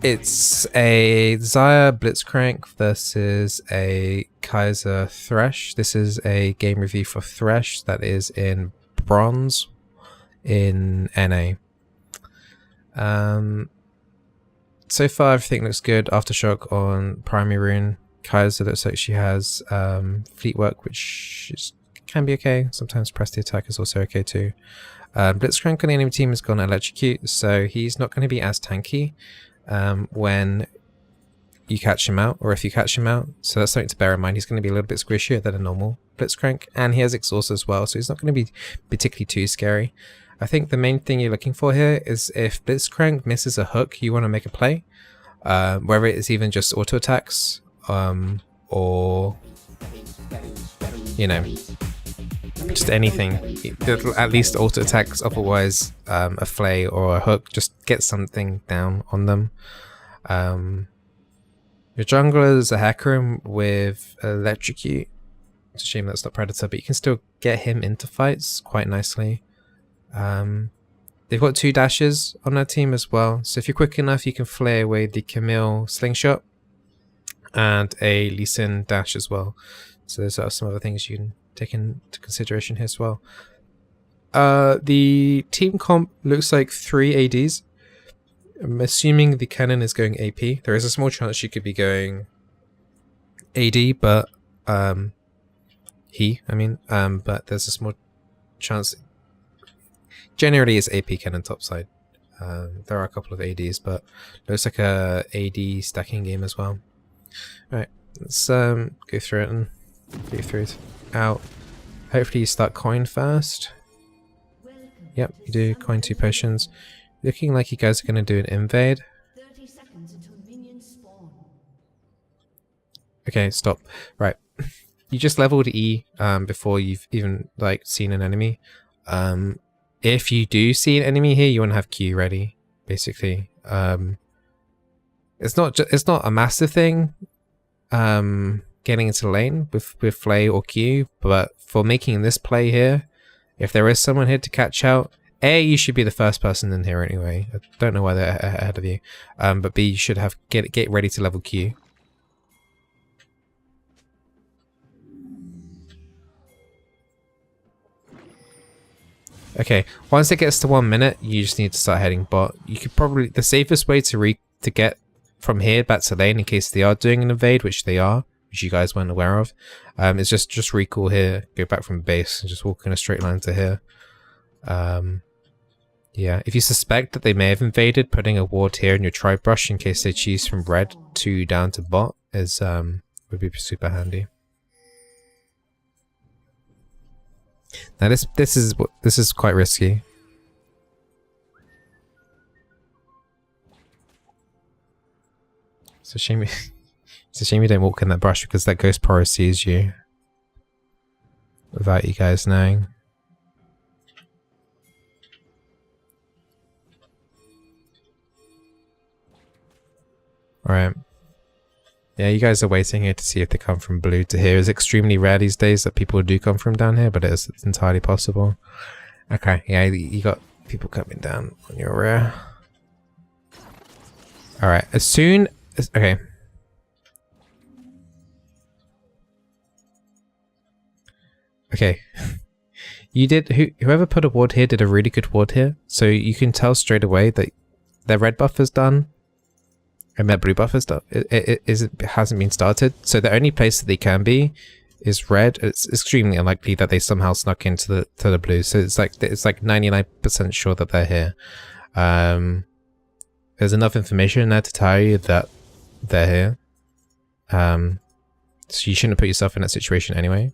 It's a Xayah Blitzcrank versus a Kaiser Thresh. This is a game review for Thresh that is in bronze in NA. So far everything looks good. Aftershock on primary rune. Kaiser looks like she has fleet work, which can be okay. Sometimes press the attack is also okay too. Blitzcrank on the enemy team has gone electrocute, so he's not going to be as tanky when you catch him out, or if you catch him out. So that's something to bear in mind. He's going to be a little bit squishier than a normal Blitzcrank, and he has exhaust as well, so he's not going to be particularly too scary. I think the main thing you're looking for here is if Blitzcrank misses a hook, you want to make a play, whether it is even just auto attacks, or you know, just anything. At least auto attacks, otherwise a flay or a hook, just get something down on them. Your jungler is a Hecarim with electrocute. It's a shame that's not Predator, but you can still get him into fights quite nicely. They've got 2 dashes on their team as well, so if you're quick enough you can flay away the Camille slingshot and a Lee Sin dash as well. So those are some other things you can take into consideration here as well. The team comp looks like 3 ADs. I'm assuming the cannon is going AP. There is a small chance she could be going AD, but but there's a small chance. Generally it's AP cannon topside. There are a couple of ADs, but looks like a AD stacking game as well. Alright, let's go through it and go through it out. Hopefully you start coin first. Yep, you do coin 2 potions. Looking like you guys are going to do an invade. Okay, stop. Right. You just leveled E before you've even seen an enemy. If you do see an enemy here, you want to have Q ready, basically. It's not a massive thing getting into the lane with Flay or Q, but for making this play here, if there is someone here to catch out, A, you should be the first person in here anyway. I don't know why they're ahead of you. But B, you should have get ready to level Q. Okay, once it gets to 1 minute, you just need to start heading bot. You could probably, the safest way to get from here back to lane in case they are doing an invade, which they are, which you guys weren't aware of, is just recall here, go back from base, and just walk in a straight line to here. Yeah, if you suspect that they may have invaded, putting a ward here in your tribe brush in case they choose from red to down to bot is would be super handy. Now this is quite risky. It's a shame you don't walk in that brush because that ghost porro sees you without you guys knowing. Alright. Yeah, you guys are waiting here to see if they come from blue to here. It's extremely rare these days that people do come from down here, but it's entirely possible. Okay, yeah, you got people coming down on your rear. Alright, as soon as... Okay. Okay. You did... Whoever put a ward here did a really good ward here. So you can tell straight away that their red buff is done. And their blue buff is done. It hasn't been started. So the only place that they can be is red. It's extremely unlikely that they somehow snuck into the blue. So it's like 99% sure that they're here. There's enough information in there to tell you that they're here. So you shouldn't put yourself in that situation anyway.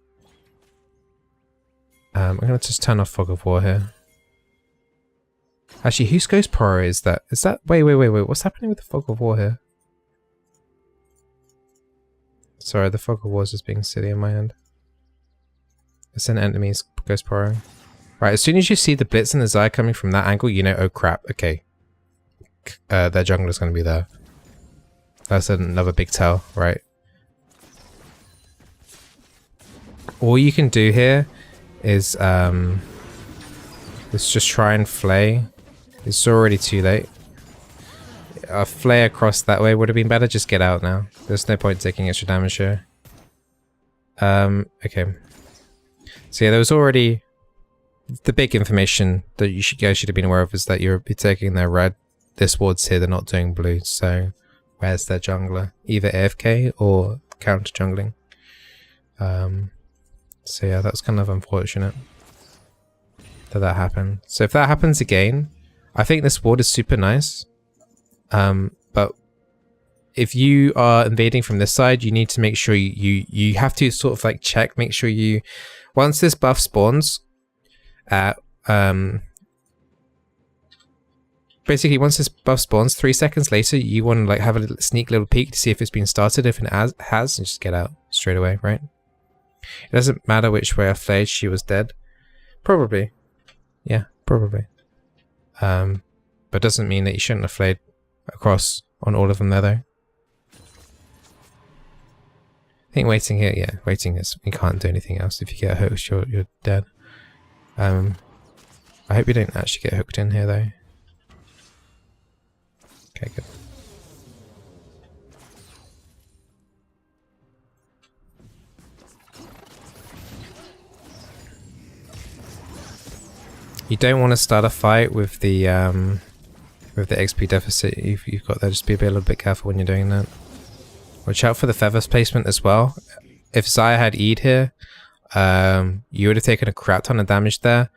I'm gonna just turn off Fog of War here. Actually, whose Ghost Pro is that? Is that... Wait. What's happening with the Fog of War here? Sorry, the Fog of War is just being silly on my end. It's an enemy's Ghost Pro. Right, as soon as you see the Blitz and the Xayah coming from that angle, you know, oh crap, okay. Their jungler's going to be there. That's another big tell, right? All you can do here is let's just try and flay. It's already too late. a flare across that way would have been better. Just get out now. There's no point taking extra damage here. Okay. So yeah, there was already the big information that you guys should have been aware of is that you're taking their red. This ward's here, they're not doing blue. So where's their jungler? Either AFK or counter jungling. So yeah, that's kind of unfortunate that happened. So if that happens again, I think this ward is super nice. But if you are invading from this side, you need to make sure you have to sort of like check, make sure you, once this buff spawns, basically once this buff spawns, 3 seconds later, you want to like have a little sneak little peek to see if it's been started. If it has, just get out straight away, right? It doesn't matter which way I played, she was dead. Probably. Yeah, probably. But doesn't mean that you shouldn't have played across on all of them there though. I think waiting here, yeah, waiting is, you can't do anything else. If you get hooked, you're dead. I hope you don't actually get hooked in here though. Okay, good. You don't want to start a fight with the XP deficit you've got there. Just be a little bit careful when you're doing that. Watch out for the feathers placement as well. If Xayah had E'd here, you would have taken a crap ton of damage there,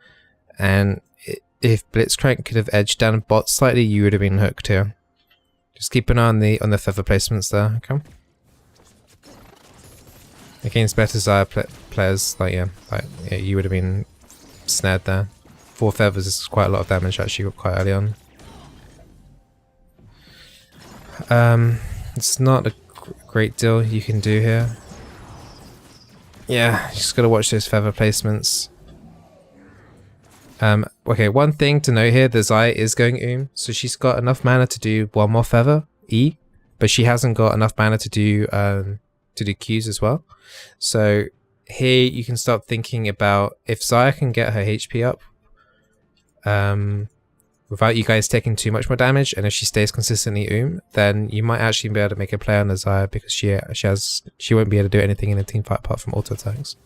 and if Blitzcrank could have edged down bot slightly, you would have been hooked here. Just keep an eye on the feather placements there. Okay. Against better Xayah players, like yeah, you would have been snared there. 4 feathers is quite a lot of damage actually quite early on. It's not a great deal you can do here. Yeah, just gotta watch those feather placements. Okay, one thing to note here, the Xayah is going so she's got enough mana to do one more feather, E, but she hasn't got enough mana to do Qs as well. So here you can start thinking about if Xayah can get her HP up, without you guys taking too much more damage, and if she stays consistently then you might actually be able to make a play on the Xayah because she won't be able to do anything in a team fight apart from auto attacks.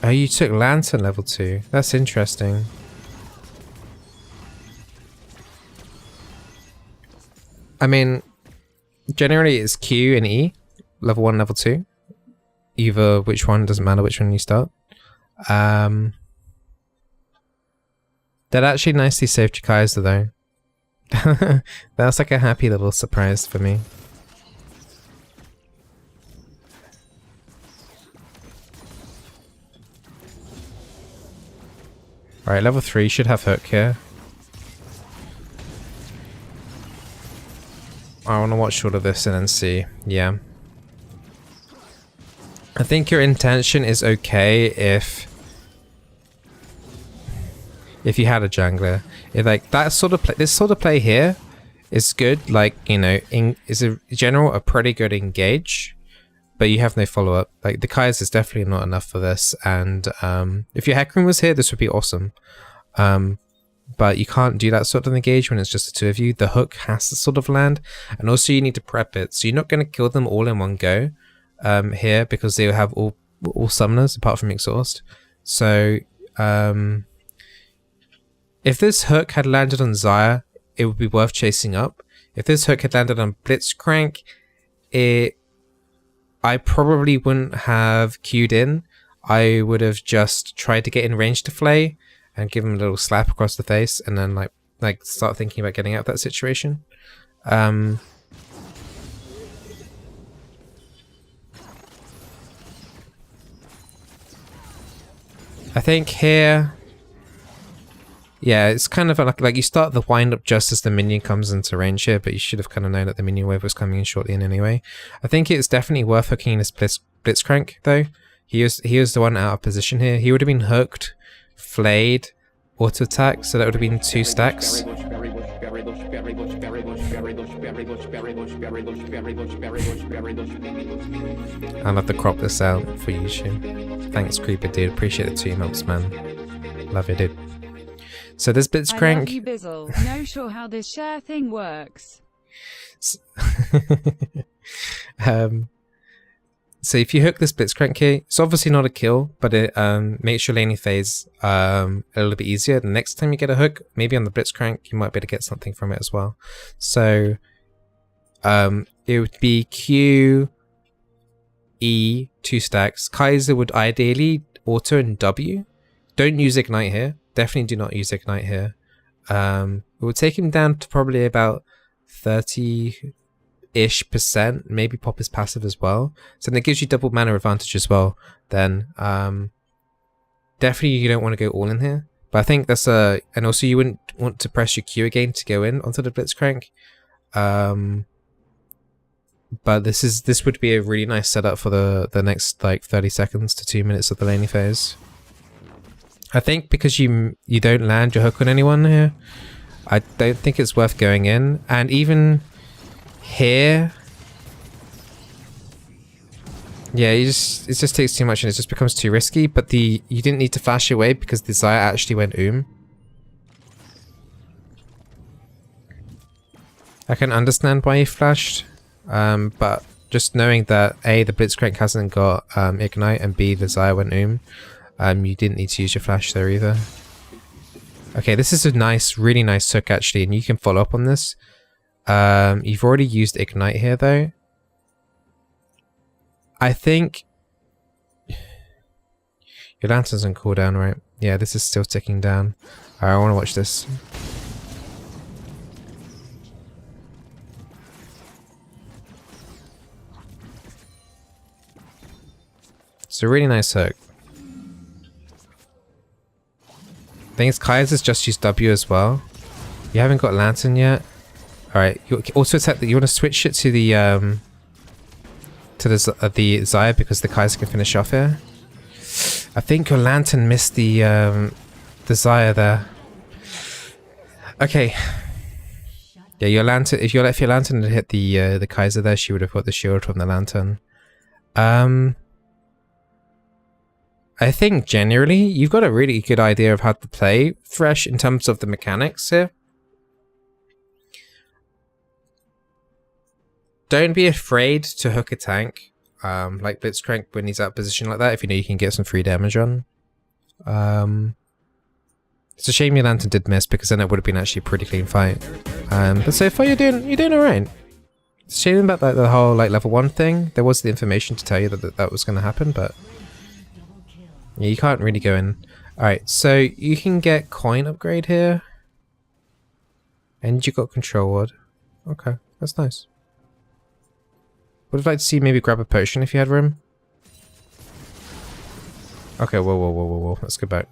Oh, you took Lantern level 2. That's interesting. I mean, generally it's Q and E. Level 1, level 2. Either which one, doesn't matter which one you start. That actually nicely saved Kaiser though. That's like a happy little surprise for me. Alright, level 3 should have hook here. I want to watch all of this and then see. Yeah. I think your intention is okay if you had a jungler. If like that sort of play, this sort of play here is good. Like, you know, is a general a pretty good engage, but you have no follow up. Like the Kai's is definitely not enough for this. And if your Hecarim was here, this would be awesome. But you can't do that sort of engage when it's just the two of you. The hook has to sort of land, and also you need to prep it. So you're not going to kill them all in one go here because they will have all summoners apart from exhaust. So if this hook had landed on Xayah, it would be worth chasing up. If this hook had landed on Blitzcrank, I probably wouldn't have queued in. I would have just tried to get in range to Flay and give him a little slap across the face, and then like start thinking about getting out of that situation. I think here, yeah, it's kind of like you start the wind up just as the minion comes into range here, but you should have kind of known that the minion wave was coming in shortly in anyway. I think it's definitely worth hooking this Blitzcrank though. He was the one out of position here. He would have been hooked, flayed, auto attack, so that would have been 2 stacks. I'll have to crop this out for YouTube. Thanks, Creeper dude. Appreciate the 2 months, man. Love you, dude. So this Blitzcrank. I love you, Bizzle. No sure how this share thing works. So if you hook this Blitzcrank here, it's obviously not a kill, but it makes your laning phase a little bit easier. The next time you get a hook, maybe on the Blitzcrank, you might be able to get something from it as well. So it would be Q, E, 2 stacks. Kaiser would ideally auto and W. Don't use Ignite here. Definitely do not use Ignite here. It would take him down to probably about 30-ish%, maybe pop his passive as well. So then it gives you double mana advantage as well. Then definitely you don't want to go all in here. But I think that's and also you wouldn't want to press your Q again to go in onto the Blitzcrank. But this would be a really nice setup for the next like 30 seconds to 2 minutes of the laning phase. I think because you don't land your hook on anyone here, I don't think it's worth going in. And even here, yeah, it just takes too much and it just becomes too risky. But you didn't need to flash away because the Xayah actually went I can understand why he flashed, but just knowing that A, the Blitzcrank hasn't got Ignite, and B, the Xayah went you didn't need to use your flash there either. Okay, this is a nice, really nice hook actually, and you can follow up on this. You've already used Ignite here though. I think your lantern's on cooldown, right? Yeah, this is still ticking down. Alright, I want to watch this. It's a really nice hook. I think it's Kaiser's just used W as well. You haven't got Lantern yet. Alright, you also attack that you want to switch it to the Xayah because the Kaiser can finish off here. I think your Lantern missed the Xayah there. Okay. Yeah, your Lantern, if your Lantern had hit the Kaiser there, she would have got the shield from the Lantern. I think generally you've got a really good idea of how to play Thresh in terms of the mechanics here. Don't be afraid to hook a tank like Blitzcrank when he's out of position like that if you know you can get some free damage on. It's a shame your Lantern did miss because then it would have been actually a pretty clean fight. But so far you're doing alright. It's a shame about the whole like level 1 thing. There was the information to tell you that was going to happen, but yeah, you can't really go in. Alright, so you can get coin upgrade here. And you got control ward. Okay, that's nice. Would have liked to see maybe grab a potion if you had room. Okay, whoa. Let's go back.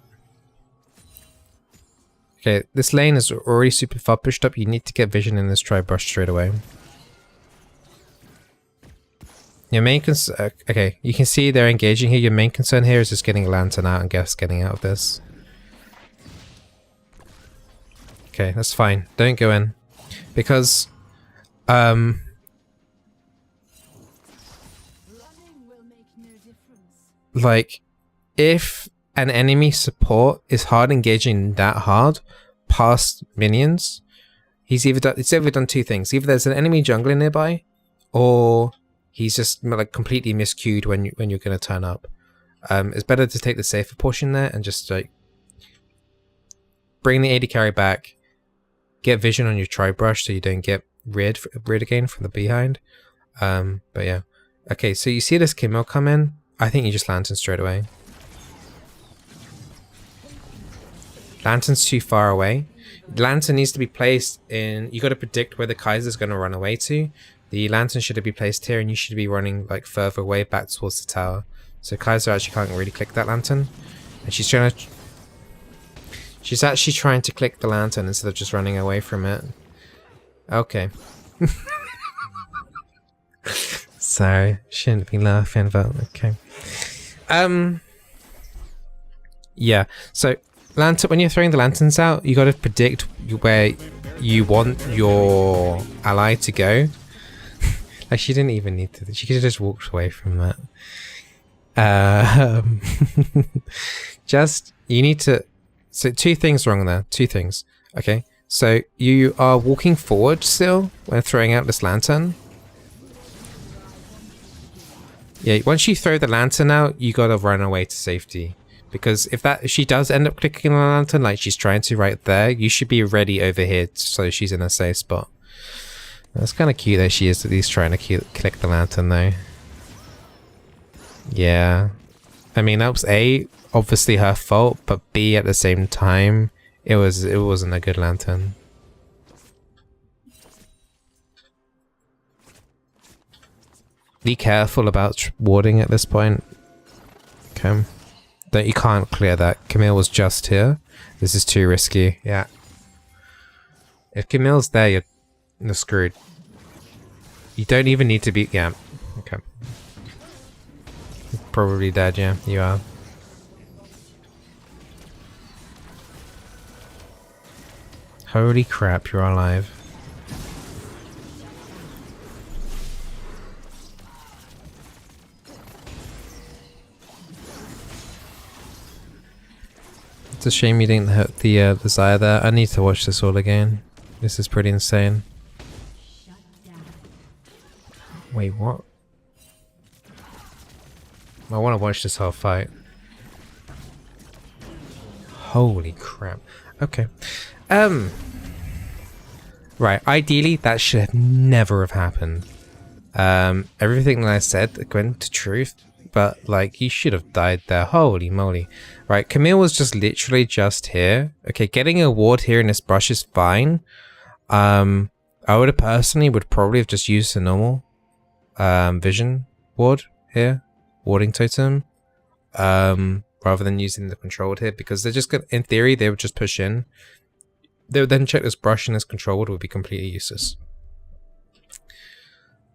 Okay, this lane is already super far pushed up. You need to get vision in this tri-brush straight away. Your main concern... okay, you can see they're engaging here. Your main concern here is just getting a Lantern out and getting out of this. Okay, that's fine. Don't go in. Because... like, if an enemy support is hard engaging that hard past minions, it's either done 2 things. Either there's an enemy jungler nearby, or he's just like completely miscued when you're going to turn up. It's better to take the safer portion there and just like bring the AD carry back, get vision on your tri-brush so you don't get rid again from the behind. But yeah. Okay, so you see this Kimmel come in. I think you just Lantern straight away. Lantern's too far away. Lantern needs to be placed in... you got to predict where the Kaiser's going to run away to. The Lantern should be placed here, and you should be running like further away back towards the tower. So Kaiser actually can't really click that Lantern. And she's actually trying to click the Lantern instead of just running away from it. Okay. Sorry, shouldn't be laughing, but okay. Yeah, so lantern, when you're throwing the lanterns out, you got to predict where you want your ally to go. Like, she didn't even need to. She could have just walked away from that. Just, you need to. So 2 things wrong there. 2 things. Okay. So you are walking forward still when throwing out this lantern. Yeah, once you throw the lantern out, you gotta run away to safety. Because if she does end up clicking on the lantern like she's trying to right there, you should be ready over here so she's in a safe spot. That's kind of cute that she is at least trying to click the lantern though. Yeah. I mean, that was A, obviously her fault, but B, at the same time, it wasn't a good lantern. Be careful about warding at this point. Okay. You can't clear that. Camille was just here. This is too risky. Yeah. If Camille's there, you're screwed. You don't even need to be... Yeah. Okay. You're probably dead, yeah. You are. Holy crap, you're alive. It's a shame you didn't hit the Zaya there. I need to watch this all again. This is pretty insane. Wait, what? I want to watch this whole fight. Holy crap. Okay. Right, ideally that should have never have happened. Everything that I said went to truth, but like, you should have died there. Holy moly. Right, Camille was just literally just here. Okay, getting a ward here in this brush is fine. I would have personally probably have just used the normal vision ward here, warding totem, rather than using the controlled here, because they're just gonna, in theory, they would just push in. They would then check this brush and this control ward would be completely useless.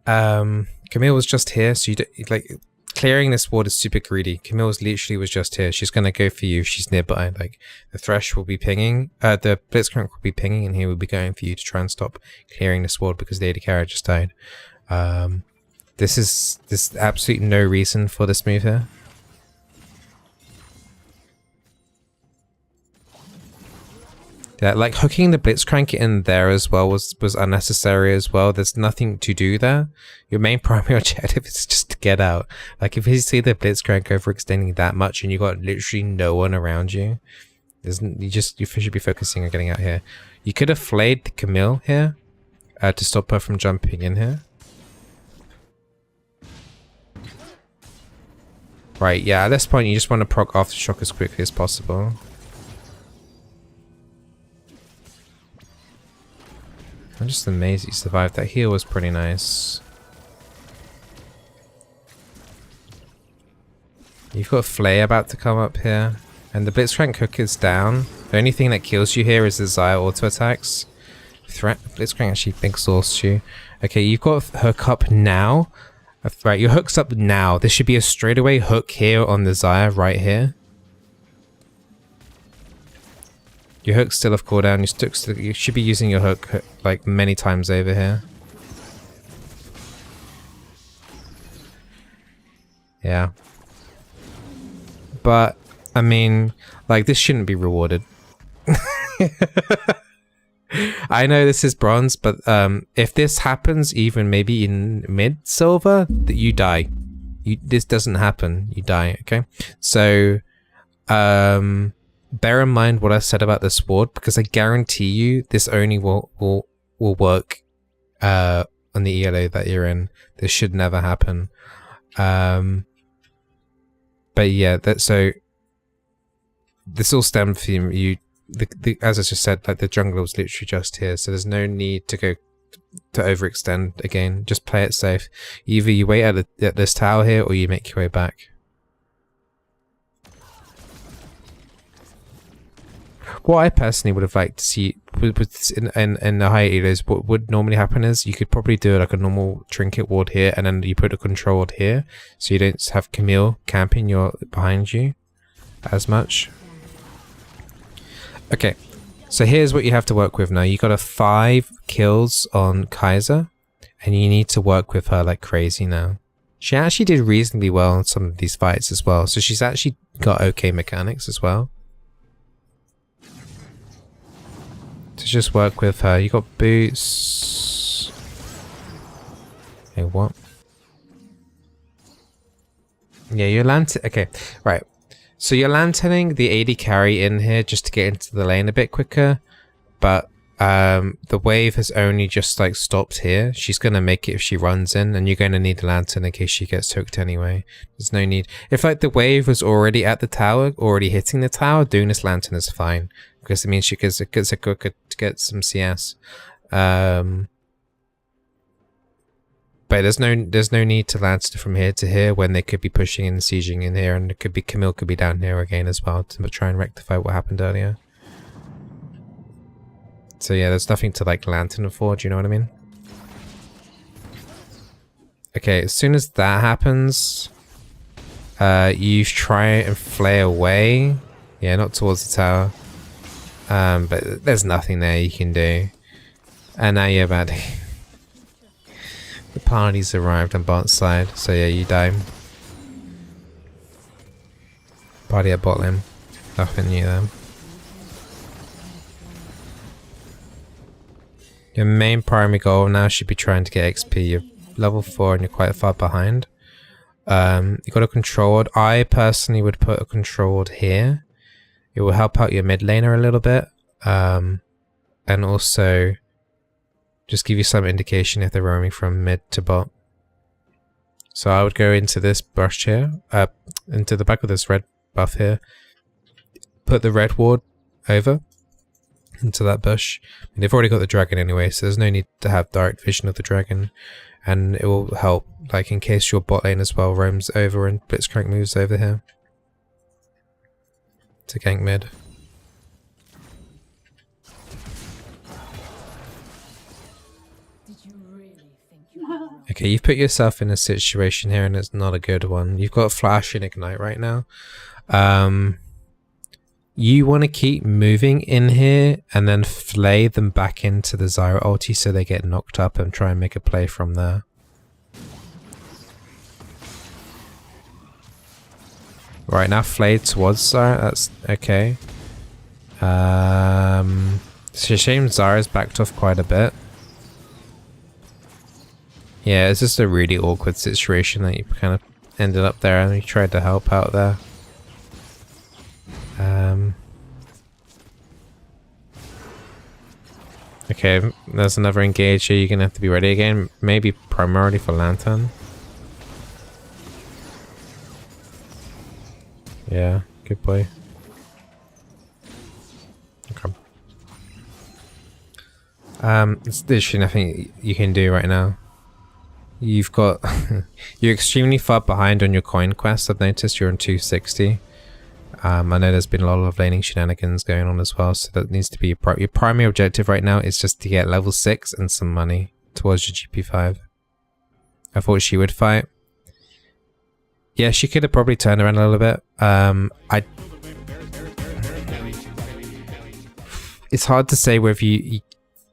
Camille was just here, so you don't, like, clearing this ward is super greedy. Camille literally was just here. She's gonna go for you. She's nearby. Like, the Thresh will be pinging, the Blitzcrank will be pinging, and he will be going for you to try and stop clearing this ward because the AD carry just died. There's absolutely no reason for this move here. Yeah, like hooking the Blitzcrank in there as well was unnecessary as well. There's nothing to do there. Your main primary objective is just to get out. Like, if you see the Blitzcrank overextending that much and you got literally no one around you, you should be focusing on getting out here. You could have flayed the Camille here to stop her from jumping in here. Right, yeah, at this point you just want to proc Aftershock as quickly as possible. I'm just amazed you survived. That heal was pretty nice. You've got Flay about to come up here. And the Blitzcrank hook is down. The only thing that kills you here is the Zaya auto attacks. Blitzcrank actually exhausts you. Okay, you've got hook up now. Right, your hook's up now. This should be a straightaway hook here on the Zaya right here. Your hook's still off cooldown. You should be using your hook like many times over here. Yeah. But, I mean, like, this shouldn't be rewarded. I know this is bronze, but if this happens even maybe in mid-silver, you die. This doesn't happen. You die, okay? So, bear in mind what I said about this ward, because I guarantee you this only will work on the ELO that you're in. This should never happen. But yeah, so this all stemmed from you. As I just said, like, the jungler was literally just here, so there's no need to go to overextend again. Just play it safe. Either you wait at this tower here, or you make your way back. What I personally would have liked to see in the higher elos, what would normally happen is you could probably do like a normal trinket ward here, and then you put a control ward here, so you don't have Camille camping behind you as much. Okay, so here's what you have to work with now. You got a 5 kills on Kaiser, and you need to work with her like crazy now. She actually did reasonably well in some of these fights as well, so she's actually got okay mechanics as well. To just work with her. You got boots. Hey, what? Yeah, you're lantern. Okay, right. So you're lanterning the AD carry in here just to get into the lane a bit quicker, but the wave has only just like stopped here. She's gonna make it if she runs in, and you're gonna need a lantern in case she gets hooked anyway. There's no need. If like the wave was already at the tower, already hitting the tower, doing this lantern is fine because it means she gets a quicker to get some CS. But there's no need to lantern from here to here when they could be pushing and sieging in here, and it could be Camille could be down here again as well to try and rectify what happened earlier. So yeah, there's nothing to like lantern for, do you know what I mean? Okay, as soon as that happens, you try and flay away. Yeah, not towards the tower. But there's nothing there you can do. And now you're about the party's arrived on bot side, so yeah, you die. Party at bot lane. Nothing new there. Your main primary goal now should be trying to get XP. You're level 4 and you're quite far behind. You got a controlled. I personally would put a controlled here. It will help out your mid laner a little bit. And also just give you some indication if they're roaming from mid to bot. So I would go into this brush here, into the back of this red buff here. Put the red ward over into that bush. And they've already got the dragon anyway, so there's no need to have direct vision of the dragon. And it will help, like in case your bot lane as well roams over and Blitzcrank moves over here to gank mid. Okay, you've put yourself in a situation here and it's not a good one. You've got Flash and Ignite right now. You want to keep moving in here and then flay them back into the Zyra ulti so they get knocked up and try and make a play from there. Right, now flay towards Zyra, that's okay. It's a shame Zyra's backed off quite a bit. Yeah, it's just a really awkward situation that you kind of ended up there and you tried to help out there. Okay, there's another engager. You're gonna have to be ready again. Maybe primarily for Lantern. Yeah, good boy. Okay. There's literally nothing you can do right now. You've got you're extremely far behind on your coin quest. I've noticed you're on 260. I know there's been a lot of laning shenanigans going on as well, so that needs to be your primary objective right now is just to get level 6 and some money towards your GP5. I thought she would fight. Yeah, she could have probably turned around a little bit. It's hard to say whether you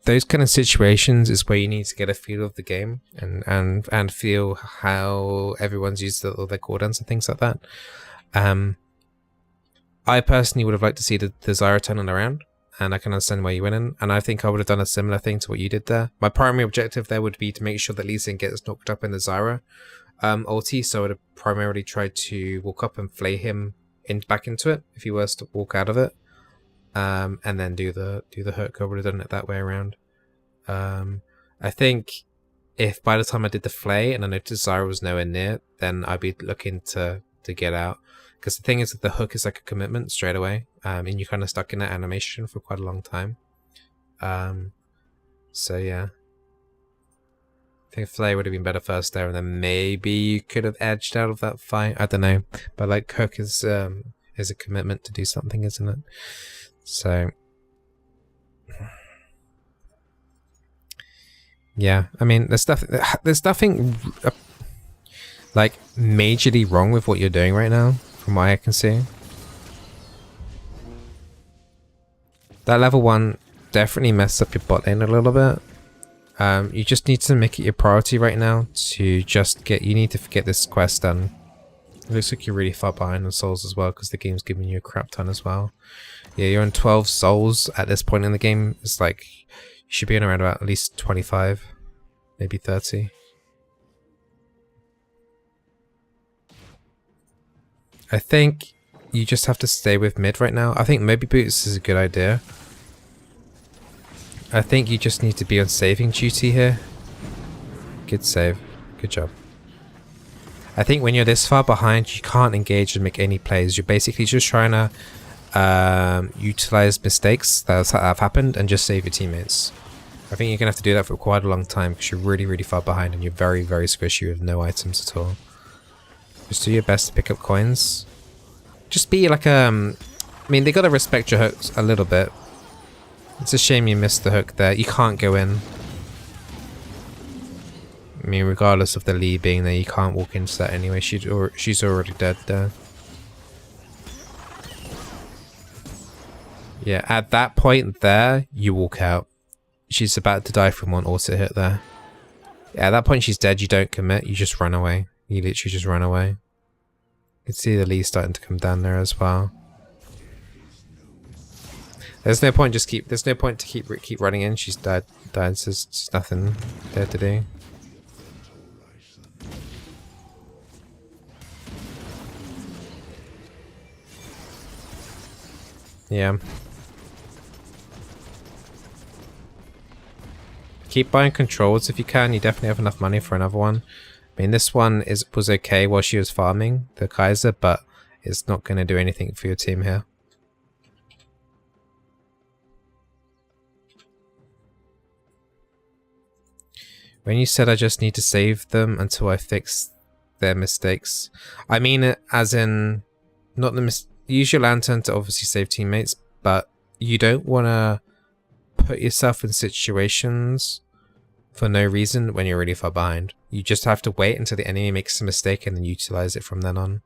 those kind of situations is where you need to get a feel of the game and feel how everyone's used all their cooldowns and things like that. I personally would have liked to see the Zyra turning around, and I can understand why you went in, and I think I would have done a similar thing to what you did there. My primary objective there would be to make sure that Lee Sin gets knocked up in the Zyra ulti, so I would have primarily tried to walk up and flay him back into it if he was to walk out of it, and then do the hook. I would have done it that way around. I think if by the time I did the flay and I noticed Zyra was nowhere near, then I'd be looking to get out. Because the thing is that the hook is like a commitment straight away, and you're kind of stuck in that animation for quite a long time. So yeah, I think Flay would have been better first there, and then maybe you could have edged out of that fight. I don't know, but like hook is a commitment to do something, isn't it? So yeah, I mean, there's nothing like majorly wrong with what you're doing right now. From what I can see. That level 1 definitely messed up your bot lane a little bit. You just need to make it your priority right now to just get... You need to get this quest done. It looks like you're really far behind on souls as well because the game's giving you a crap ton as well. Yeah, you're on 12 souls at this point in the game. It's like you should be on around about at least 25, maybe 30. I think you just have to stay with mid right now. I think maybe boots is a good idea. I think you just need to be on saving duty here. Good save. Good job. I think when you're this far behind, you can't engage and make any plays. You're basically just trying to utilize mistakes that have happened and just save your teammates. I think you're going to have to do that for quite a long time because you're really, really far behind and you're very, very squishy with no items at all. Just do your best to pick up coins. Just be like I mean, they got to respect your hooks a little bit. It's a shame you missed the hook there. You can't go in. I mean, regardless of the Lee being there, you can't walk into that anyway. She's already dead there. Yeah, at that point there, you walk out. She's about to die from one auto hit there. Yeah, at that point she's dead. You don't commit. You just run away. You literally just run away. You can see the Lee starting to come down there as well. There's no point. There's no point to keep running in. She's died. So there's nothing there to do. Yeah. Keep buying controls if you can. You definitely have enough money for another one. I mean, this one was okay while she was farming the Kaiser, but it's not going to do anything for your team here. When you said I just need to save them until I fix their mistakes, I mean it as in not the use your lantern to obviously save teammates, but you don't want to put yourself in situations for no reason when you're really far behind. You just have to wait until the enemy makes a mistake and then utilize it from then on.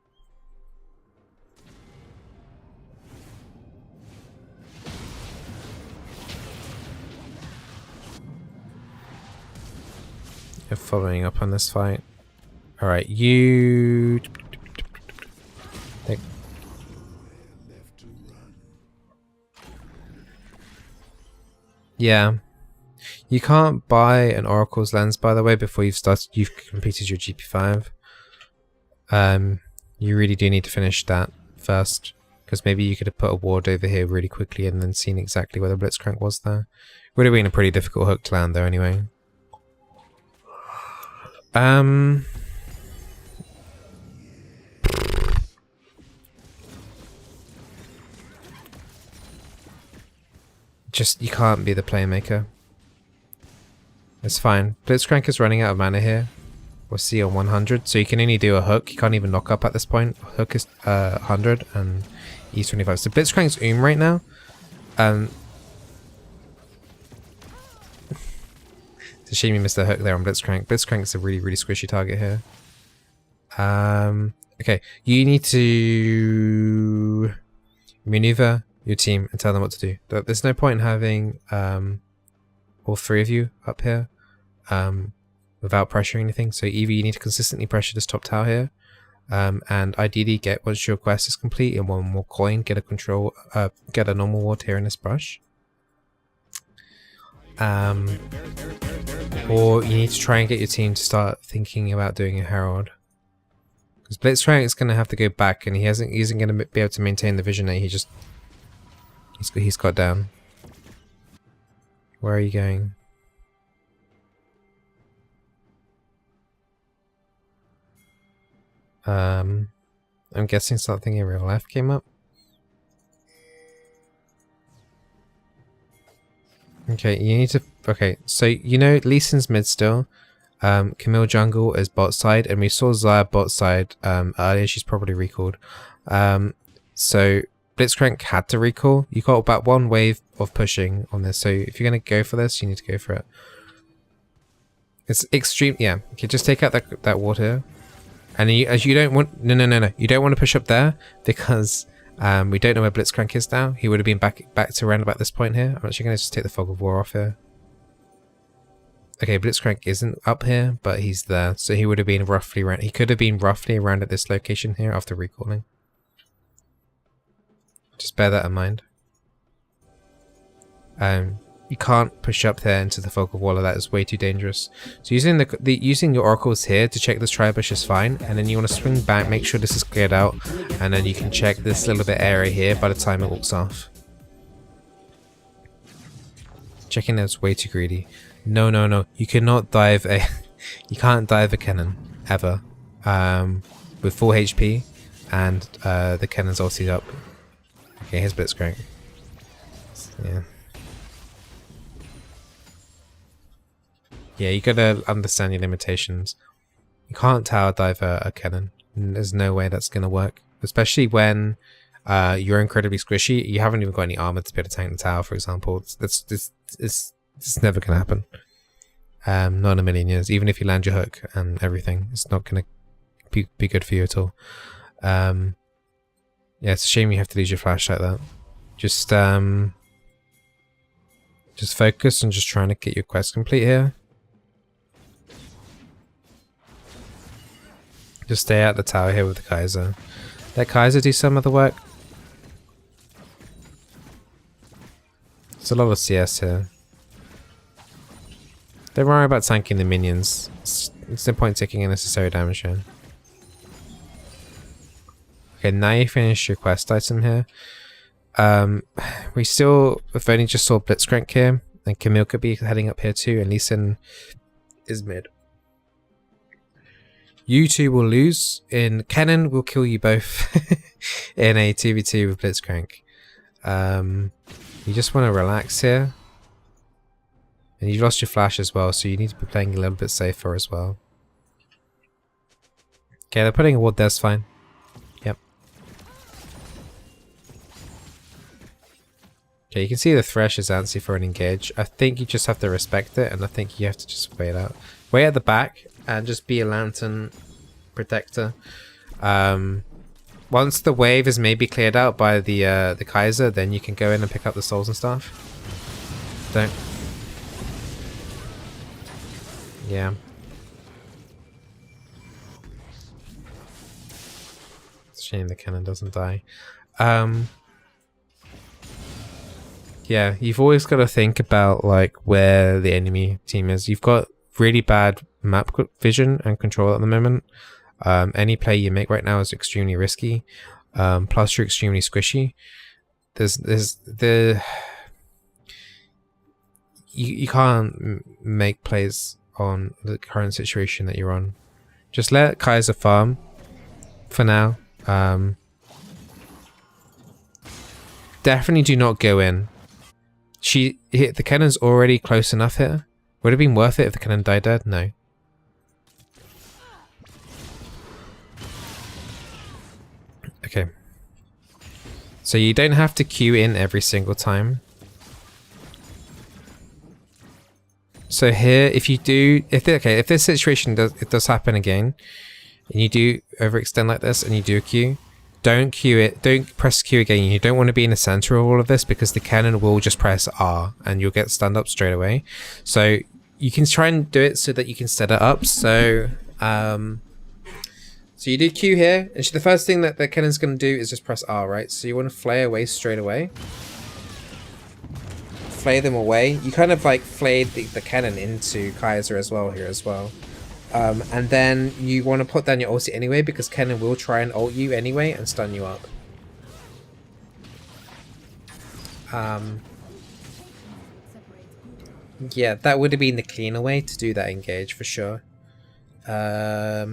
You're following up on this fight. Alright, you... Yeah. You can't buy an Oracle's Lens, by the way, before you've completed your GP5. You really do need to finish that first, because maybe you could have put a ward over here really quickly and then seen exactly where the Blitzcrank was there. Would have been a pretty difficult hook to land though anyway. Just, you can't be the playmaker. It's fine. Blitzcrank is running out of mana here. We'll see on 100, so you can only do a hook. You can't even knock up at this point. Hook is 100 and E's 25. So Blitzcrank's right now. It's a shame you missed the hook there on Blitzcrank. Blitzcrank's a really, really squishy target here. Okay, you need to maneuver your team and tell them what to do. There's no point in having all three of you up here without pressuring anything. So either you need to consistently pressure this top tower here, and ideally once your quest is complete and one more coin, get a normal ward here in this brush. Or you need to try and get your team to start thinking about doing a herald. Because Blitzcrank is going to have to go back, and he isn't going to be able to maintain the vision that he's got down. Where are you going? I'm guessing something in real life came up. Okay, you need to... Okay, so you know Lee Sin's mid still. Camille jungle is bot side, and we saw Xayah bot side earlier. She's probably recalled. So Blitzcrank had to recall. You got about one wave of pushing on this, so if you're going to go for this, you need to go for it. It's extreme... Yeah, okay, just take out that ward here. And you don't want... No. You don't want to push up there, because We don't know where Blitzcrank is now. He would have been back to around about this point here. I'm actually going to just take the Fog of War off here. Okay, Blitzcrank isn't up here, but he's there. So he would have been roughly around. He could have been roughly around at this location here after recalling. Just bear that in mind. You can't push up there into the Fog of War. That is way too dangerous. So using your oracles here to check this tri-bush is fine, and then you want to swing back, make sure this is cleared out, and then you can check this little bit area here by the time it walks off. Checking that's way too greedy. No, no, no. You cannot dive a you can't dive a cannon ever. With full HP and the cannon's ultied up. Okay, here's Blitzcrank. Yeah. Yeah, you gotta understand your limitations. You can't tower dive a cannon. There's no way that's gonna work. Especially when you're incredibly squishy. You haven't even got any armor to be able to tank the tower, for example. It's never gonna happen. Not in a million years. Even if you land your hook and everything, it's not gonna be good for you at all. Yeah, it's a shame you have to lose your flash like that. Just focus on just trying to get your quest complete here. Just stay at the tower here with the Kaiser. Let Kaiser do some of the work. There's a lot of CS here. Don't worry about tanking the minions. It's no point taking unnecessary damage here. Okay, now you finish your quest item here. We've only just saw Blitzcrank here, and Camille could be heading up here too, and Lee Sin is mid. You two will lose. Kennen will kill you both in a 2v2 with Blitzcrank. You just want to relax here. And you've lost your flash as well, so you need to be playing a little bit safer as well. Okay, they're putting a ward there's fine. Yep. Okay, you can see the Thresh is antsy for an engage. I think you just have to respect it, and I think you have to just wait out. Wait at the back and just be a lantern protector. Once the wave is maybe cleared out by the Kaiser, then you can go in and pick up the souls and stuff. Don't. Yeah. It's a shame the cannon doesn't die. Yeah, you've always got to think about like where the enemy team is. You've got really bad map vision and control at the moment. Any play you make right now is extremely risky. Plus you're extremely squishy. You can't make plays on the current situation that you're on. Just let Kaiser farm for now. Definitely do not go in. The cannon's already close enough here. Would it have been worth it if the cannon died dead? No. Okay. So you don't have to queue in every single time. So here, if this situation does happen again, and you do overextend like this, and you do a queue, don't queue it. Don't press Q again. You don't want to be in the center of all of this because the cannon will just press R, and you'll get stunned up straight away. So you can try and do it so that you can set it up. So so you do Q here, and the first thing that the cannon's going to do is just press R, right? So you want to flay away straight away. Flay them away. You kind of like flayed the cannon into Kaiser as well here as well. And then you want to put down your ulti anyway because cannon will try and ult you anyway and stun you up. Yeah, that would have been the cleaner way to do that engage for sure. Yeah,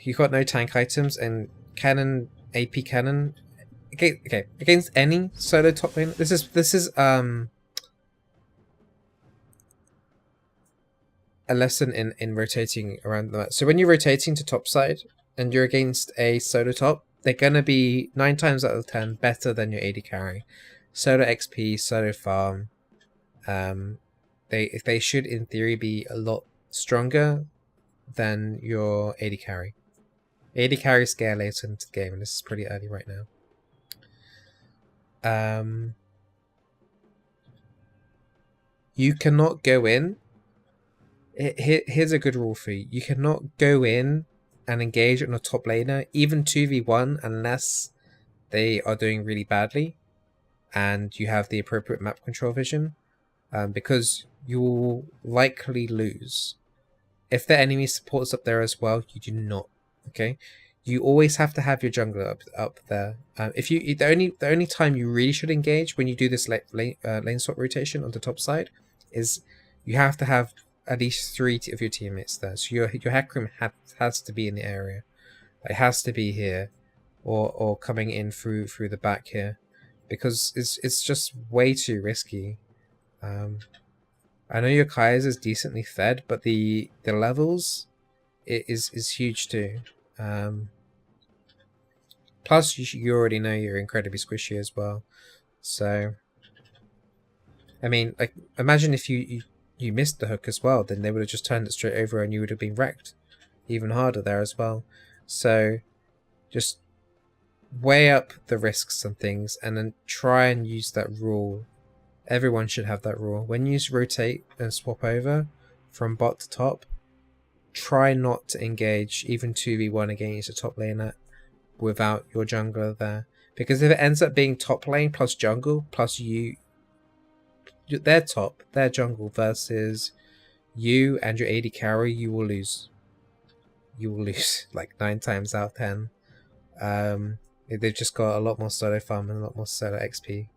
you got no tank items and cannon, AP cannon. Okay, against any solo top lane. This is a lesson in rotating around the map. So when you're rotating to top side and you're against a solo top, they're gonna be 9 times out of 10 better than your AD carry. Solo XP, solo farm. They should in theory be a lot stronger than your AD carry. AD carry scare later into the game, and this is pretty early right now. You cannot go in. Here's a good rule for you. You cannot go in and engage on a top laner, even 2v1, unless they are doing really badly and you have the appropriate map control vision, because you will likely lose. If the enemy supports up there as well, you do not. Okay, you always have to have your jungler up there. If you the only time you really should engage when you do this lane swap rotation on the top side is you have to have at least 3 of your teammates there. So your Hecarim has to be in the area. It has to be here, or coming in through the back here, because it's just way too risky. I know your Kaiser is decently fed, but the levels is huge too. Plus, you already know you're incredibly squishy as well. So, I mean, like, imagine if you missed the hook as well, then they would have just turned it straight over and you would have been wrecked even harder there as well. So, just weigh up the risks and things, and then try and use that rule. Everyone should have that rule. When you rotate and swap over from bot to top, try not to engage even 2v1 against a top laner without your jungler there. Because if it ends up being top lane plus jungle plus their top, their jungle versus you and your AD carry, you will lose. You will lose like 9 times out of 10. They've just got a lot more solo farm and a lot more solo XP.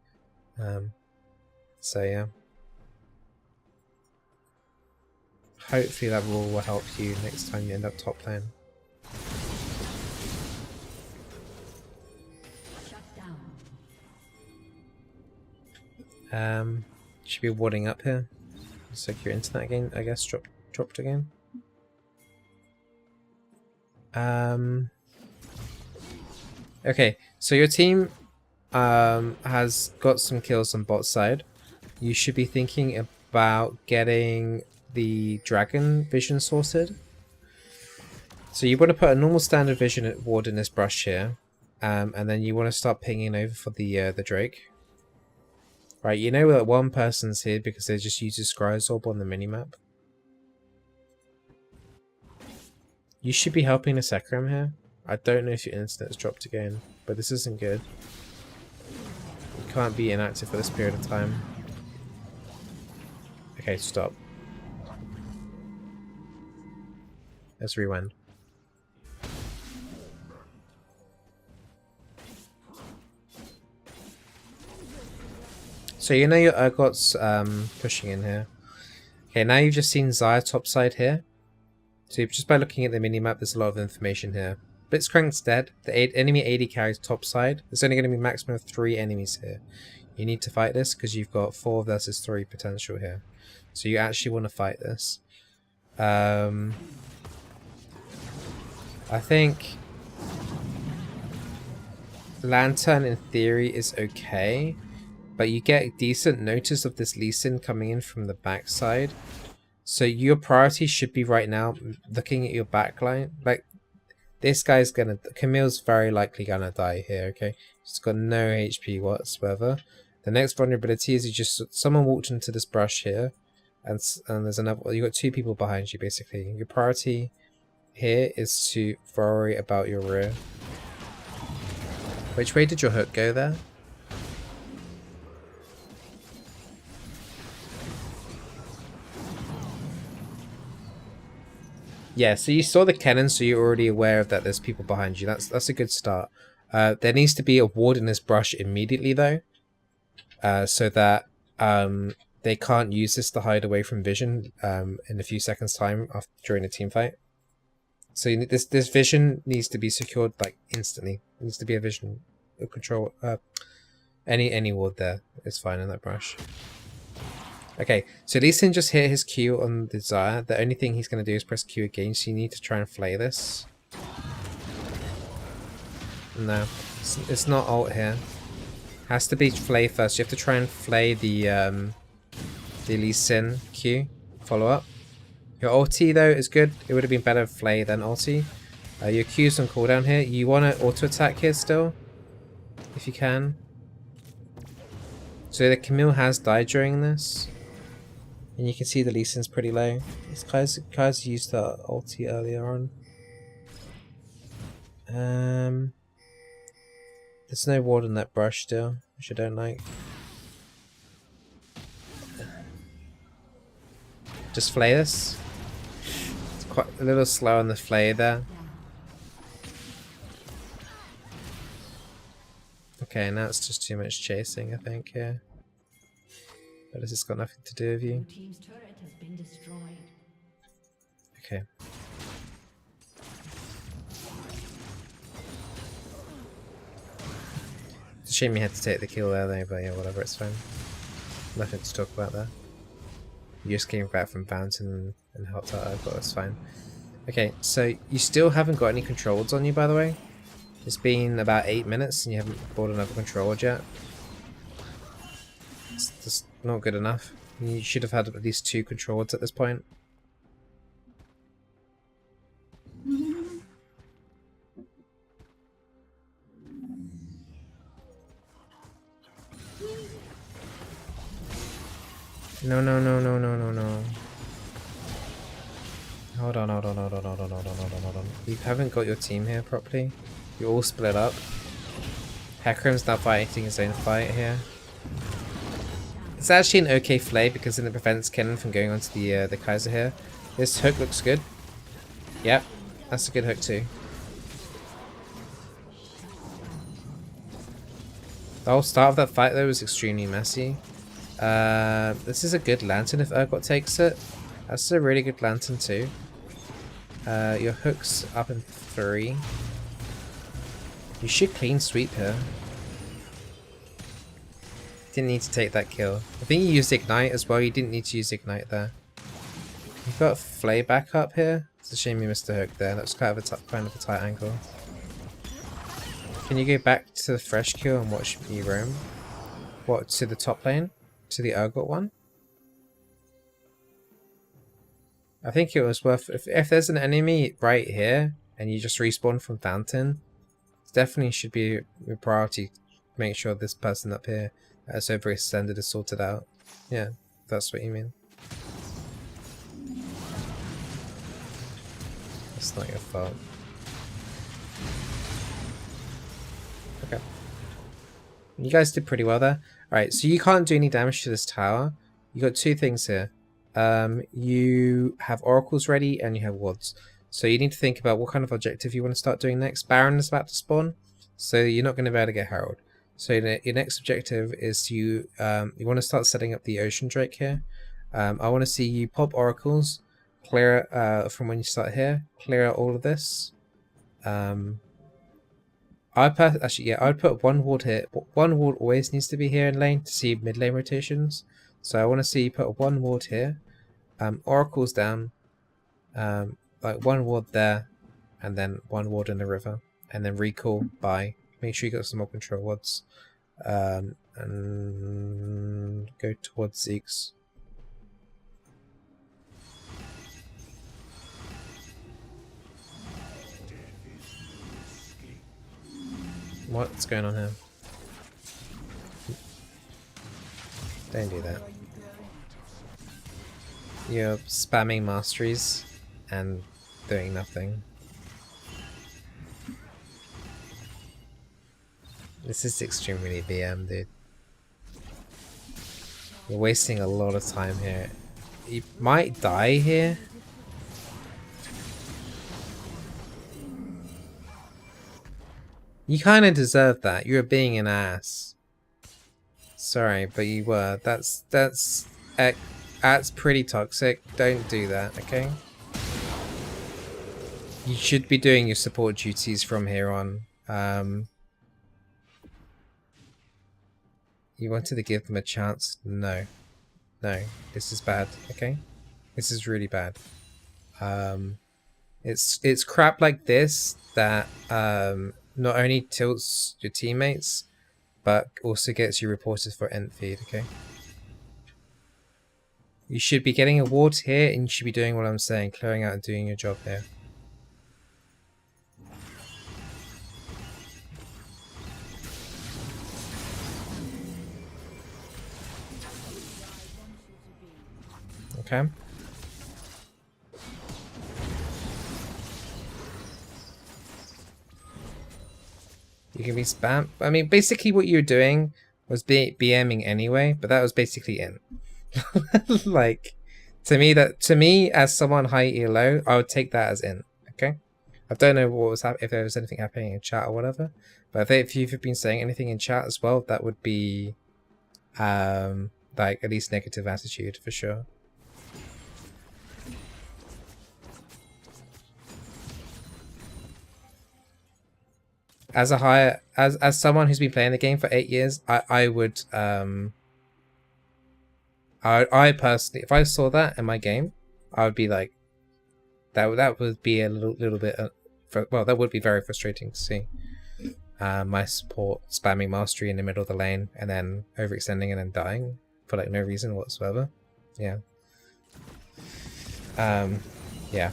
So yeah. Hopefully that rule will help you next time you end up top lane. Should be warding up here. Looks like your internet again, I guess, dropped again. Okay, so your team has got some kills on bot side. You should be thinking about getting the dragon vision sorted. So you want to put a normal standard vision ward in this brush here, and then you want to start pinging over for the Drake. Right, you know that one person's here because they just used a Scry's Orb on the minimap. You should be helping the Hecarim here. I don't know if your internet's dropped again, but this isn't good. You can't be inactive for this period of time. Okay, stop. Let's rewind. So you know your Urgot's pushing in here. Okay, now you've just seen Xayah topside here. So just by looking at the minimap, there's a lot of information here. Blitzcrank's dead. The enemy AD carries topside. There's only going to be a maximum of 3 enemies here. You need to fight this because you've got 4 versus 3 potential here. So you actually want to fight this. I think Lantern in theory is okay, but you get decent notice of this Lee Sin coming in from the backside. So your priority should be right now looking at your backline. Like, this guy's gonna... Camille's very likely gonna die here, okay? He's got no HP whatsoever. The next vulnerability is someone walked into this brush here, and there's another... You got 2 people behind you, basically. Your priority here is to worry about your rear. Which way did your hook go there? Yeah, so you saw the cannon, so you're already aware of that there's people behind you. That's a good start. There needs to be a ward in this brush immediately, though, so that they can't use this to hide away from vision in a few seconds' time during a team fight. So this vision needs to be secured like instantly. It needs to be a vision control. Any ward there is fine in that brush. Okay, so Lee Sin just hit his Q on the Xayah. The only thing he's going to do is press Q again, so you need to try and flay this. No, it's not ult here. Has to be flay first. You have to try and flay the Lee Sin Q follow up. Your ulti though is good. It would have been better flay than ulti, Your Q's on cooldown here. You want to auto attack here still, if you can. So the Camille has died during this, and you can see the Lee Sin's pretty low. This Kai's used the ulti earlier on. There's no ward on that brush still, which I don't like. Just flay this. It's quite a little slow on the flay there. Okay, now it's just too much chasing, I think, yeah. But this has got nothing to do with you. Okay. It's a shame you had to take the kill there though, but yeah, whatever, it's fine. Nothing to talk about there. You just came back from Fountain and helped out, but it's fine. Okay, so you still haven't got any controls on you, by the way. It's been about 8 minutes and you haven't bought another controller yet. It's just not good enough. You should have had at least 2 controllers at this point. No, no, no, no, no, no, no. Hold on, hold on, hold on, hold on, hold on, hold on, hold on. You haven't got your team here properly. You're all split up. Hecarim's now fighting his own fight here. It's actually an okay flay because then it prevents Kennen from going onto the Kaiser here. This hook looks good. Yep, that's a good hook too. The whole start of that fight though was extremely messy. This is a good lantern if Urgot takes it. That's a really good lantern too. Your hook's up in 3. You should clean sweep here. Didn't need to take that kill. I think you used Ignite as well. You didn't need to use Ignite there. You've got Flay back up here. It's a shame you missed the hook there. That's kind of a tight angle. Can you go back to the Thresh kill and watch me roam? What, to the top lane? To the Urgot one? I think it was worth... If there's an enemy right here and you just respawn from Fountain, it definitely should be a priority to make sure this person up here that's overextended is sorted out. Yeah, that's what you mean. It's not your fault. Okay. You guys did pretty well there. Alright, so you can't do any damage to this tower. You got 2 things here. You have oracles ready and you have wards. So you need to think about what kind of objective you want to start doing next. Baron is about to spawn, so you're not going to be able to get Herald. So your next objective is you want to start setting up the Ocean Drake here. I want to see you pop oracles, clear from when you start here, clear out all of this. I'd put 1 ward here. 1 ward always needs to be here in lane to see mid lane rotations. So I want to see you put 1 ward here, oracles down, like 1 ward there, and then 1 ward in the river, and then recall by. Make sure you got some more control wards, and go towards Zeke's. What's going on here? Don't do that. You're spamming masteries and doing nothing. This is extremely BM, dude. You're wasting a lot of time here. You might die here. You kind of deserve that. You're being an ass. Sorry, but you were. That's pretty toxic. Don't do that, okay? You should be doing your support duties from here on. You wanted to give them a chance? No. No. This is bad, okay? This is really bad. It's crap like this that not only tilts your teammates, but also gets you reported for end feed, okay? You should be getting awards here, and you should be doing what I'm saying, clearing out and doing your job here. Okay. You can be spam. I mean, basically what you were doing was BMing anyway, but that was basically in. Like, to me as someone high elo, I would take that as in. Okay. I don't know what was if there was anything happening in chat or whatever, but if you've been saying anything in chat as well, that would be like at least negative attitude for sure. As a higher as someone who's been playing the game for 8 years, I would I personally, if I saw that in my game, I would be like, that would be a little bit well, that would be very frustrating to see. My support spamming mastery in the middle of the lane and then overextending and then dying for like no reason whatsoever. Yeah. Yeah.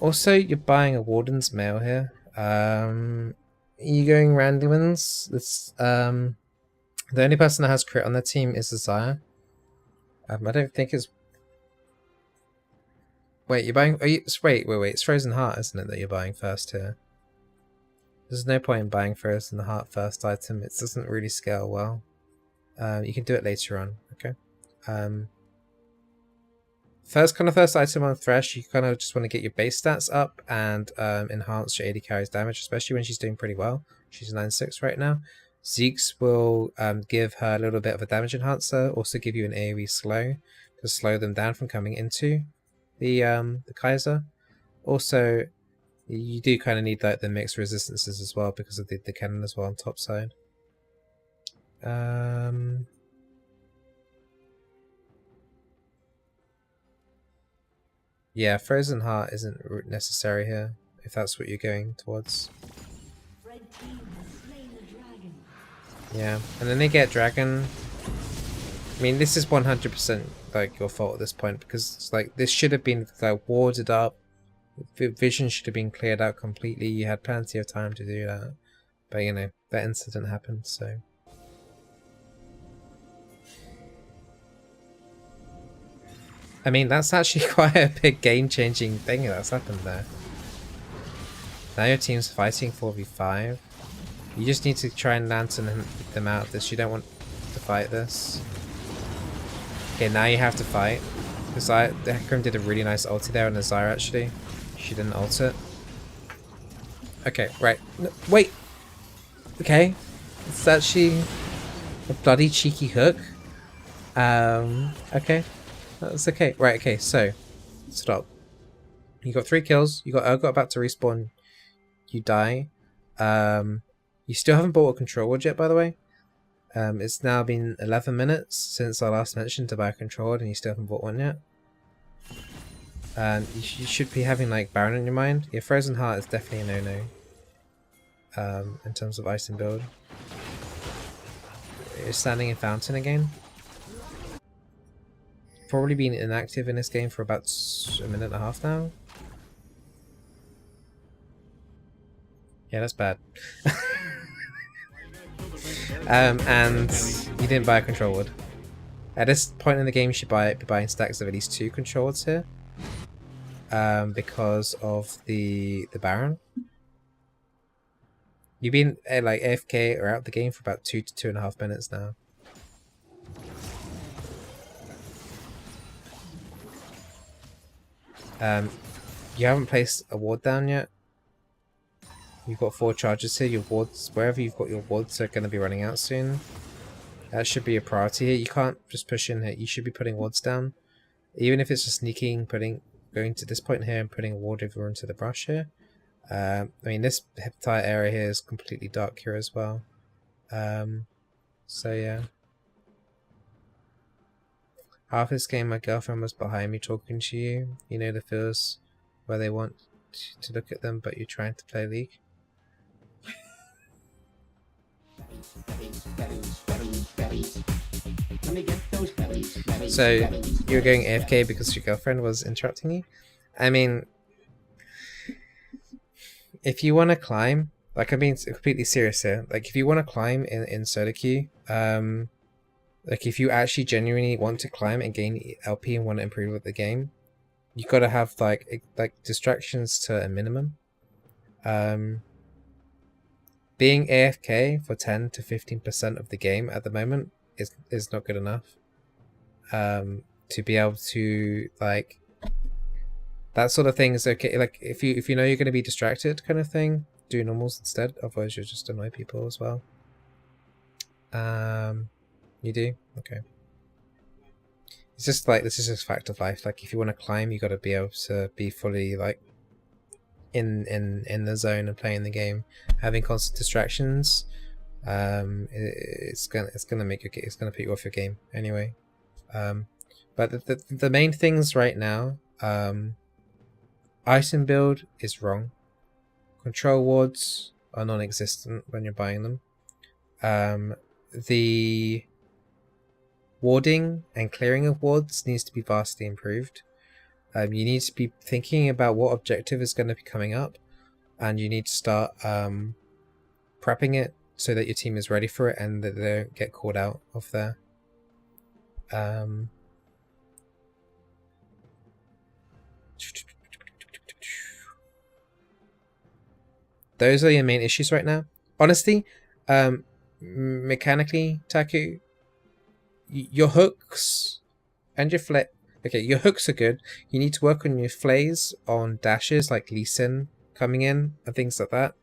Also, you're buying a Warden's Mail here. Are you going Randymans? It's the only person that has crit on their team is Desire. I don't think it's. Wait, you're buying? Are you? Wait. It's Frozen Heart, isn't it, that you're buying first here? There's no point in buying Frozen Heart first item. It doesn't really scale well. You can do it later on. Okay. First item on Thresh, you kind of just want to get your base stats up and enhance your AD carry's damage, especially when she's doing pretty well. She's 9/6 right now. Zeke's will give her a little bit of a damage enhancer, also give you an AoE slow to slow them down from coming into the Kaiser. Also, you do kind of need like the mixed resistances as well because of the cannon as well on top side. Yeah, Frozen Heart isn't necessary here, if that's what you're going towards. Yeah, and then they get Dragon. I mean, this is 100% like your fault at this point, because it's like this should have been like warded up. Vision should have been cleared out completely. You had plenty of time to do that. But you know, that incident happened, so... I mean, that's actually quite a big game-changing thing that's happened there. Now your team's fighting 4v5. You just need to try and lantern them out of this. You don't want to fight this. Okay, now you have to fight. The Hecarim did a really nice ulti there on the Zyra actually. She didn't ult it. Okay, right. No, wait! Okay. It's actually a bloody cheeky hook. Okay. That's okay. Right, okay, so stop. You got 3 kills. You got Urgot about to respawn. You die. You still haven't bought a control ward yet, by the way. It's now been 11 minutes since I last mentioned to buy a control ward and you still haven't bought one yet. You should be having like Baron in your mind. Your Frozen Heart is definitely a no-no. In terms of item build. You're standing in Fountain again. Probably been inactive in this game for about a minute and a half now. Yeah, that's bad. And you didn't buy a control ward. At this point in the game, you should be buying stacks of at least 2 control wards here. Because of the Baron. You've been like AFK or out the game for about 2 to 2.5 minutes now. You haven't placed a ward down yet. You've got 4 charges here. Your wards, wherever you've got your wards, are going to be running out soon. That should be a priority here. You can't just push in here. You should be putting wards down, even if it's just sneaking, going to this point here and putting a ward over into the brush here. I mean, this entire area here is completely dark here as well. So yeah. Half this game, my girlfriend was behind me talking to you. You know the feels where they want to look at them, but you're trying to play League. So you're going AFK because your girlfriend was interrupting you? I mean, if you want to climb, like I'm being completely serious here. Like if you want to climb in solo queue, Like if you actually genuinely want to climb and gain LP and want to improve with the game, you gotta have like distractions to a minimum. Being AFK for 10 to 15% of the game at the moment is not good enough. To be able to like that sort of thing is okay. Like if you know you're going to be distracted, kind of thing, do normals instead. Otherwise, you'll just annoy people as well. You do? Okay. It's just like this is just fact of life. Like if you want to climb, you got to be able to be fully like in the zone and playing the game. Having constant distractions, it's gonna make you it's gonna put you off your game anyway. But the main things right now, item build is wrong. Control wards are non-existent when you're buying them. The warding and clearing of wards needs to be vastly improved. You need to be thinking about what objective is going to be coming up, and you need to start prepping it so that your team is ready for it and that they don't get caught out of there. Those are your main issues right now. Honestly, mechanically, Taku, your hooks and your flip. Okay, your hooks are good. You need to work on your flays, on dashes like Lee Sin coming in and things like that.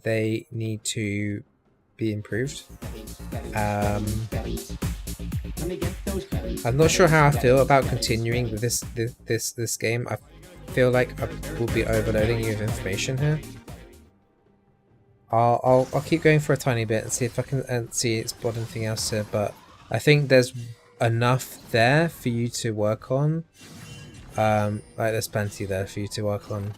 They need to be improved. I'm not sure how I feel about continuing with this game. I feel like I will be overloading you with information here. I'll keep going for a tiny bit and see if I can spot anything else here, but I think there's enough there for you to work on. Like there's plenty there for you to work on.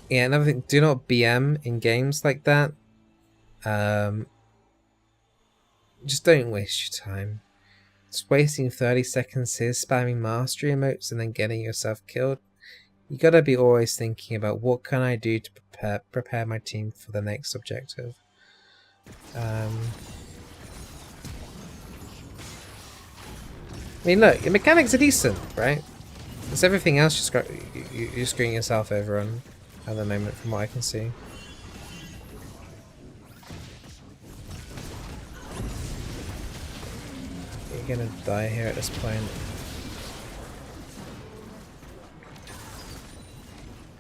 Yeah, another thing, do not BM in games like that. Just don't waste your time. Just wasting 30 seconds here spamming mastery emotes and then getting yourself killed. You gotta be always thinking about what can I do to prepare my team for the next objective. I mean, look, your mechanics are decent, right? It's everything else you're screwing yourself over on at the moment, from what I can see. You're gonna die here at this point.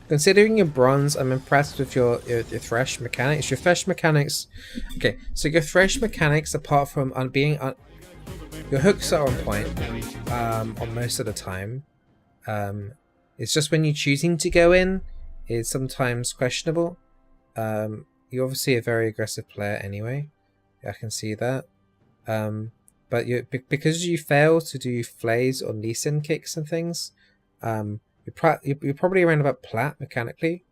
Considering your bronze, I'm impressed with your Thresh mechanics. Your Thresh mechanics... Okay, so your Thresh mechanics, apart from being... your hooks are on point on most of the time. It's just when you're choosing to go in, it's sometimes questionable. You're obviously a very aggressive player anyway. I can see that. But because you fail to do flays or Lee Sin kicks and things... You're probably around about plat mechanically,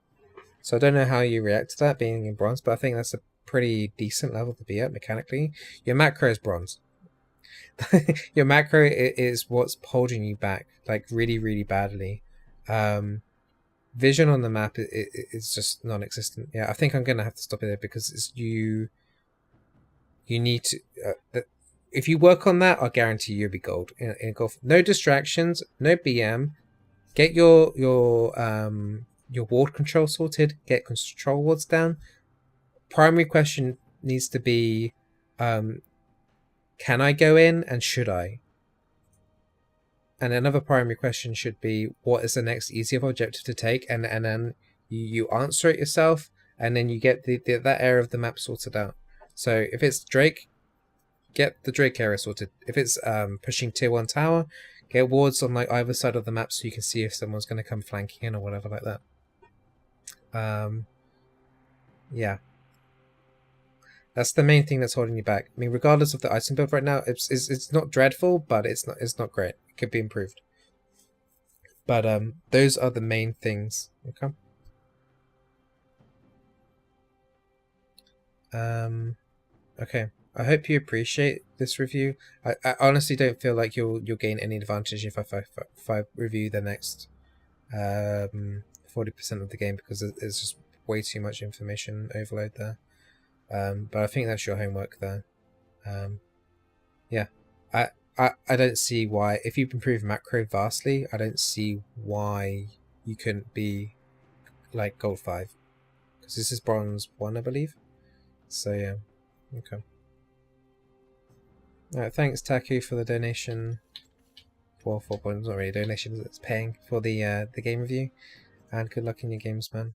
so I don't know how you react to that being in bronze, but I think that's a pretty decent level to be at mechanically. Your macro is bronze. Your macro is what's holding you back, like really, really badly. Vision on the map is just non-existent. Yeah, I think I'm gonna have to stop it there because you need to. If you work on that, I'll guarantee you'll be gold in golf. No distractions, no BM. Get your ward control sorted. Get control wards down. Primary question needs to be, can I go in and should I? And another primary question should be, what is the next easier objective to take? And then you answer it yourself, and then you get that area of the map sorted out. So if it's Drake, get the Drake area sorted. If it's pushing tier 1 tower, get wards on like either side of the map so you can see if someone's going to come flanking in or whatever like that. Yeah, that's the main thing that's holding you back. I mean, regardless of the item build right now, it's not dreadful, but it's not great. It could be improved. But those are the main things. Okay. Okay. I hope you appreciate this review. I honestly don't feel like you'll gain any advantage if I review the next 40% of the game, because there's just way too much information overload there. But I think that's your homework there. Yeah, I don't see why, if you've improved macro vastly, I don't see why you couldn't be like gold 5, because this is bronze 1, I believe. So yeah, okay. Alright, thanks Taku for the donation. Well, 4 points, not really a donation, it's paying for the game review, and good luck in your games, man.